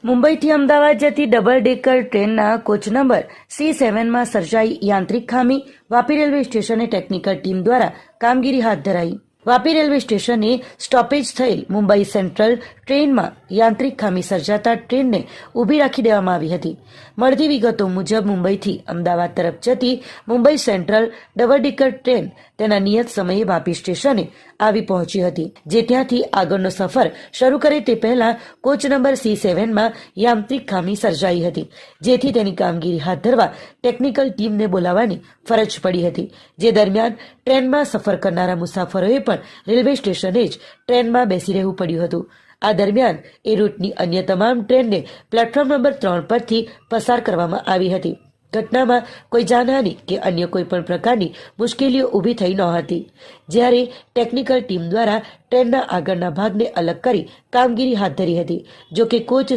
મુંબઈથી અમદાવાદ જતી double decker ટ્રેનના કોચ નંબર C7માં સર્જાઈ યાંત્રિક ખામી. વાપી રેલવે સ્ટેશને ટેકનિકલ ટીમ દ્વારા કામગીરી હાથ ધરાઈ. વાપી રેલવે સ્ટેશને સ્ટોપેજ થયેલ મુંબઈ સેન્ટ્રલ ટ્રેનમાં યાંત્રિક ખામી સર્જાતા ટ્રેનને ઊભી રાખી દેવામાં આવી હતી. મળતી વિગતો મુજબ મુંબઈથી અમદાવાદ તરફ જતી Mumbai central double decker train તેના નિયત સમયે વાપી સ્ટેશને આવી પહોંચી હતી, જે ત્યાંથી આગળનો સફર શરૂ કરે તે પહેલા કોચ નંબર C7માં યાંત્રિક ખામી સર્જાઈ હતી, જેથી તેની કામગીરી હાથ ધરવા ટેકનિકલ ટીમને બોલાવવાની ફરજ પડી હતી. જે દરમિયાન ટ્રેનમાં સફર કરનારા મુસાફરોએ પણ રેલવે સ્ટેશને જ ટ્રેનમાં બેસી રહેવું પડ્યું હતું. આ દરમિયાન એ રૂટની અન્ય તમામ ટ્રેનને પ્લેટફોર્મ નંબર 3 પરથી પસાર કરવામાં આવી હતી. ઘટનામાં કોઈ જાનહાનિ કે અન્ય કોઈ પણ પ્રકારની મુશ્કેલીઓ ઊભી થઈ નહોતી. જ્યારે ટેકનિકલ ટીમ દ્વારા ટ્રેનના આગળના ભાગને અલગ કરી કામગીરી હાથ ધરી હતી. જો કે કોચ